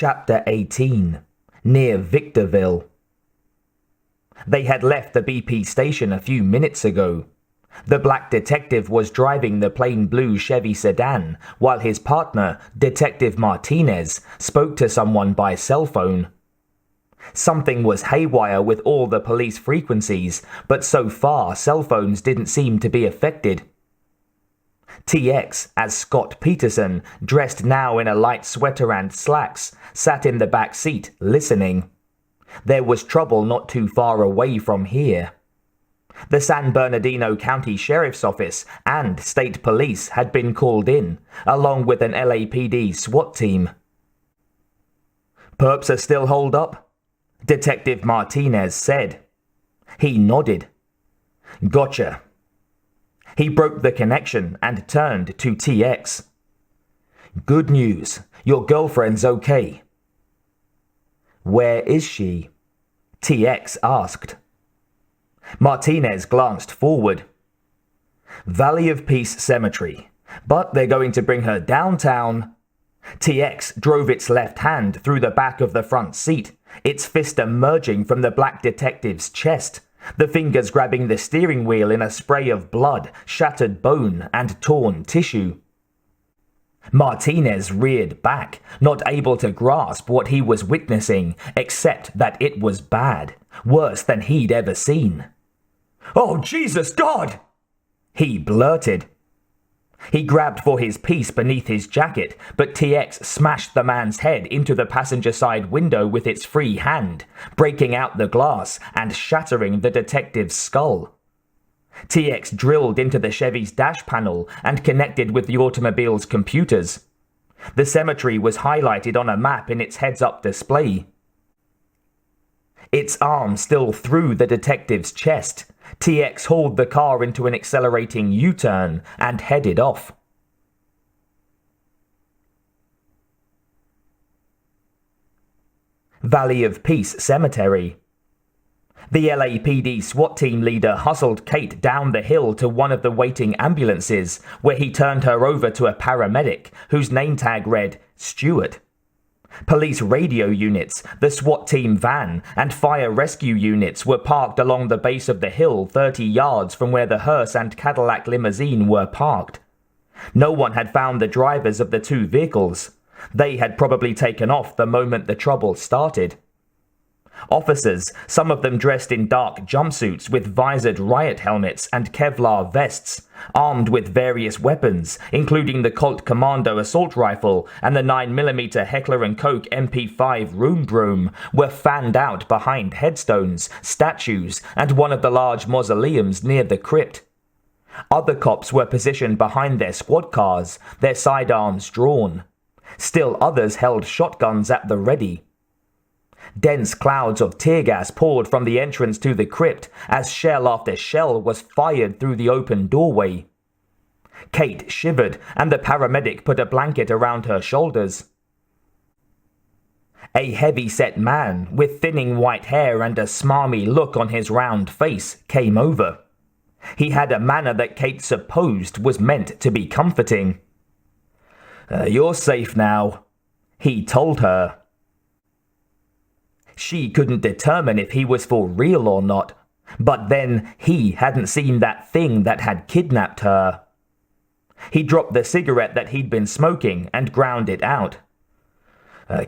Chapter 18. Near Victorville. They had left the BP station a few minutes ago. The black detective was driving the plain blue Chevy sedan, while his partner, Detective Martinez, spoke to someone by cell phone. Something was haywire with all the police frequencies, but so far cell phones didn't seem to be affected. TX, as Scott Peterson, dressed now in a light sweater and slacks, sat in the back seat, listening. There was trouble not too far away from here. The San Bernardino County Sheriff's Office and State Police had been called in, along with an LAPD SWAT team. "Perps are still holed up?" Detective Martinez said. He nodded. "Gotcha." He broke the connection and turned to TX. "Good news. Your girlfriend's okay." "Where is she?" TX asked. Martinez glanced forward. "Valley of Peace Cemetery. But they're going to bring her downtown." TX drove its left hand through the back of the front seat, its fist emerging from the black detective's chest, the fingers grabbing the steering wheel in a spray of blood, shattered bone, and torn tissue. Martinez reared back, not able to grasp what he was witnessing, except that it was bad, worse than he'd ever seen. "Oh, Jesus God!" he blurted. He grabbed for his piece beneath his jacket, but TX smashed the man's head into the passenger side window with its free hand, breaking out the glass and shattering the detective's skull. TX drilled into the Chevy's dash panel and connected with the automobile's computers. The cemetery was highlighted on a map in its heads-up display. Its arm still through the detective's chest, TX hauled the car into an accelerating U-turn and headed off. Valley of Peace Cemetery. The LAPD SWAT team leader hustled Kate down the hill to one of the waiting ambulances, where he turned her over to a paramedic whose name tag read Stewart. Police radio units, the SWAT team van, and fire rescue units were parked along the base of the hill 30 yards from where the hearse and Cadillac limousine were parked. No one had found the drivers of the two vehicles. They had probably taken off the moment the trouble started. Officers, some of them dressed in dark jumpsuits with visored riot helmets and Kevlar vests, armed with various weapons, including the Colt Commando assault rifle and the 9mm Heckler & Koch MP5 Room Broom, were fanned out behind headstones, statues, and one of the large mausoleums near the crypt. Other cops were positioned behind their squad cars, their sidearms drawn. Still others held shotguns at the ready. Dense clouds of tear gas poured from the entrance to the crypt as shell after shell was fired through the open doorway. Kate shivered, and the paramedic put a blanket around her shoulders. A heavy-set man with thinning white hair and a smarmy look on his round face came over. He had a manner that Kate supposed was meant to be comforting. "You're safe now," he told her. She couldn't determine if he was for real or not, but then he hadn't seen that thing that had kidnapped her. He dropped the cigarette that he'd been smoking and ground it out.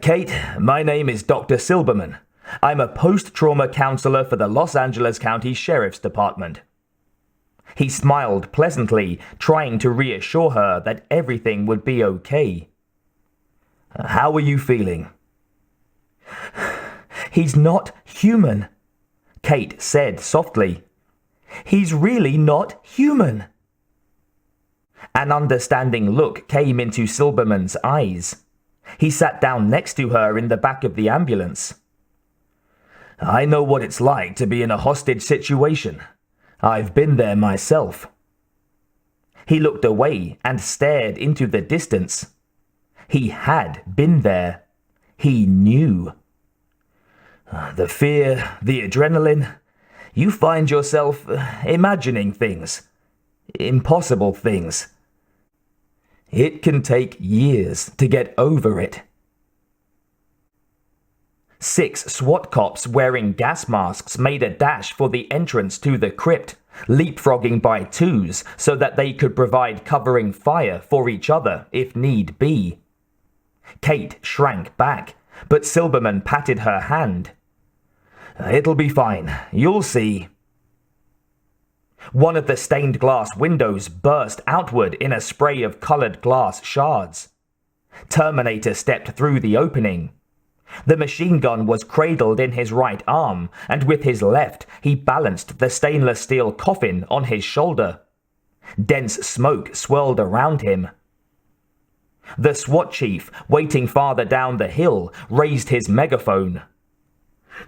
"Kate, my name is Dr. Silberman. I'm a post-trauma counselor for the Los Angeles County Sheriff's Department." He smiled pleasantly, trying to reassure her that everything would be okay. "How are you feeling?" "He's not human," Kate said softly. "He's really not human." An understanding look came into Silberman's eyes. He sat down next to her in the back of the ambulance. "I know what it's like to be in a hostage situation. I've been there myself." He looked away and stared into the distance. He had been there. He knew. The fear, the adrenaline. You find yourself imagining things. Impossible things. It can take years to get over it. 6 SWAT cops wearing gas masks made a dash for the entrance to the crypt, leapfrogging by twos so that they could provide covering fire for each other if need be. Kate shrank back, but Silberman patted her hand. "It'll be fine. You'll see." One of the stained glass windows burst outward in a spray of colored glass shards. Terminator stepped through the opening. The machine gun was cradled in his right arm, and with his left he balanced the stainless steel coffin on his shoulder. Dense smoke swirled around him. The SWAT chief, waiting farther down the hill, raised his megaphone.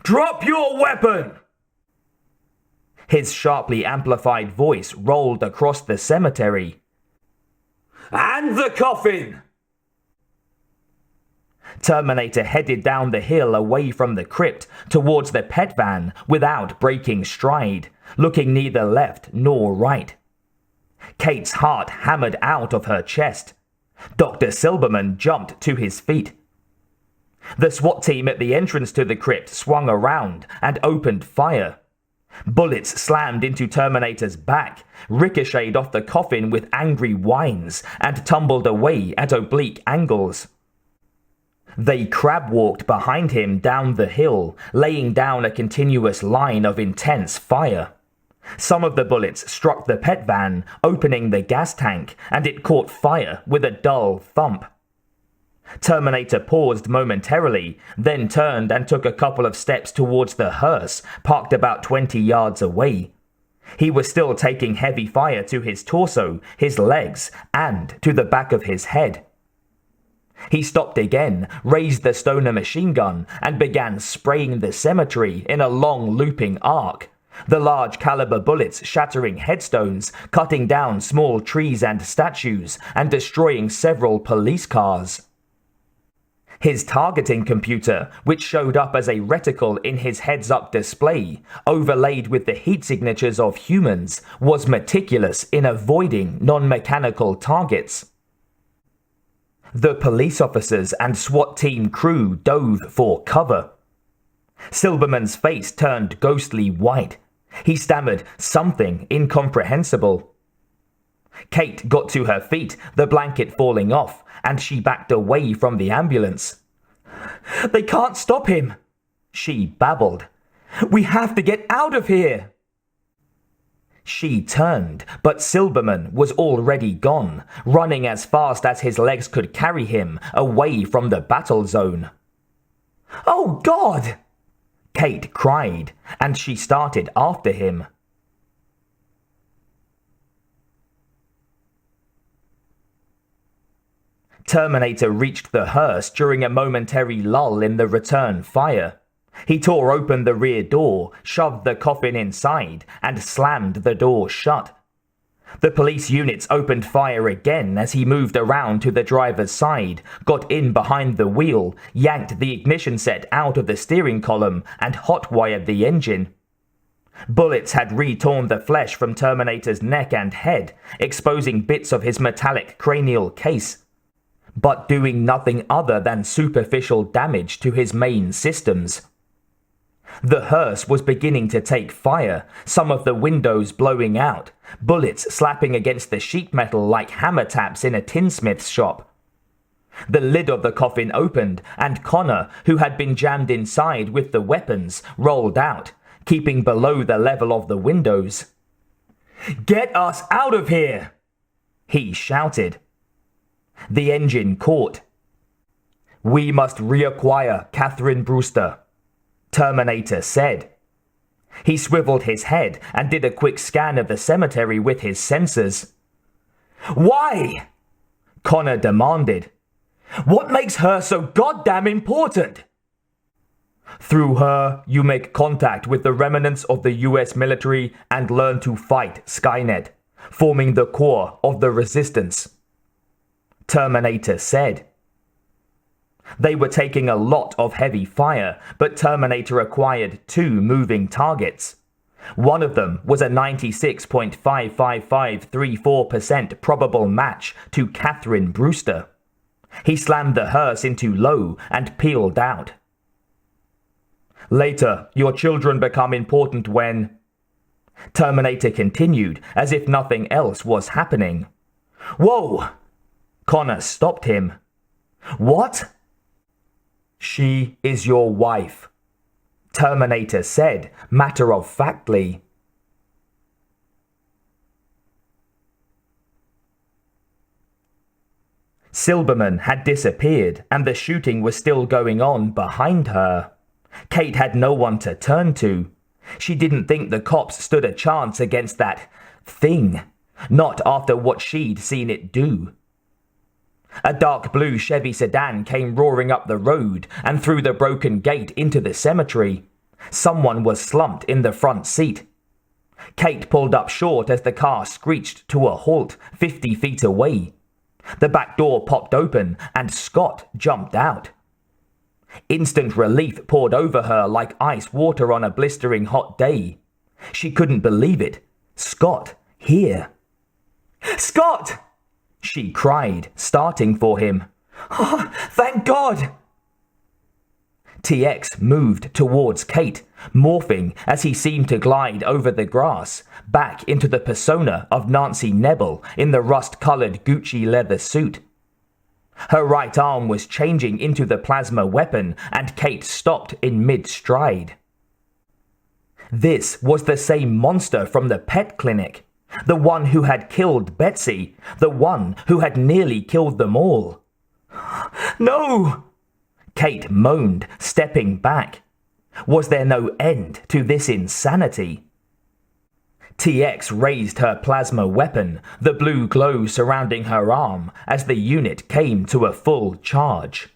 "Drop your weapon!" His sharply amplified voice rolled across the cemetery. "And the coffin!" Terminator headed down the hill away from the crypt towards the pet van without breaking stride, looking neither left nor right. Kate's heart hammered out of her chest. Dr. Silberman jumped to his feet. The SWAT team at the entrance to the crypt swung around and opened fire. Bullets slammed into Terminator's back, ricocheted off the coffin with angry whines, and tumbled away at oblique angles. They crab-walked behind him down the hill, laying down a continuous line of intense fire. Some of the bullets struck the pet van, opening the gas tank, and it caught fire with a dull thump. Terminator paused momentarily, then turned and took a couple of steps towards the hearse, parked about 20 yards away. He was still taking heavy fire to his torso, his legs, and to the back of his head. He stopped again, raised the Stoner machine gun, and began spraying the cemetery in a long looping arc. The large caliber bullets shattering headstones, cutting down small trees and statues, and destroying several police cars. His targeting computer, which showed up as a reticle in his heads-up display, overlaid with the heat signatures of humans, was meticulous in avoiding non-mechanical targets. The police officers and SWAT team crew dove for cover. Silberman's face turned ghostly white. He stammered something incomprehensible. Kate got to her feet, the blanket falling off, and she backed away from the ambulance. "They can't stop him," she babbled. "We have to get out of here." She turned, but Silberman was already gone, running as fast as his legs could carry him away from the battle zone. "Oh, God!" Kate cried, and she started after him. Terminator reached the hearse during a momentary lull in the return fire. He tore open the rear door, shoved the coffin inside, and slammed the door shut. The police units opened fire again as he moved around to the driver's side, got in behind the wheel, yanked the ignition set out of the steering column, and hot-wired the engine. Bullets had re-torn the flesh from Terminator's neck and head, exposing bits of his metallic cranial case, but doing nothing other than superficial damage to his main systems. The hearse was beginning to take fire, some of the windows blowing out, bullets slapping against the sheet metal like hammer taps in a tinsmith's shop. The lid of the coffin opened, and Connor, who had been jammed inside with the weapons, rolled out, keeping below the level of the windows. "Get us out of here!" he shouted. The engine caught. "We must reacquire Catherine Brewster," Terminator said. He swiveled his head and did a quick scan of the cemetery with his sensors. "Why?" Connor demanded. "What makes her so goddamn important?" "Through her, you make contact with the remnants of the US military and learn to fight Skynet, forming the core of the resistance," Terminator said. They were taking a lot of heavy fire, but Terminator acquired 2 moving targets. One of them was a 96.55534% probable match to Catherine Brewster. He slammed the hearse into low and peeled out. Later, your children become important when... Terminator continued, as if nothing else was happening. Whoa! Connor stopped him. What? She is your wife, Terminator said, matter-of-factly. Silberman had disappeared, and the shooting was still going on behind her. Kate had no one to turn to. She didn't think the cops stood a chance against that thing, not after what she'd seen it do. A dark blue Chevy sedan came roaring up the road and through the broken gate into the cemetery. Someone was slumped in the front seat. Kate pulled up short as the car screeched to a halt 50 feet away. The back door popped open and Scott jumped out. Instant relief poured over her like ice water on a blistering hot day. She couldn't believe it. Scott, here. Scott! She cried, starting for him. Oh, thank God! TX moved towards Kate, morphing as he seemed to glide over the grass, back into the persona of Nancy Nebel in the rust-colored Gucci leather suit. Her right arm was changing into the plasma weapon, and Kate stopped in mid-stride. This was the same monster from the pet clinic, the one who had killed Betsy, the one who had nearly killed them all. No! Kate moaned, stepping back. Was there no end to this insanity? TX raised her plasma weapon, the blue glow surrounding her arm, as the unit came to a full charge.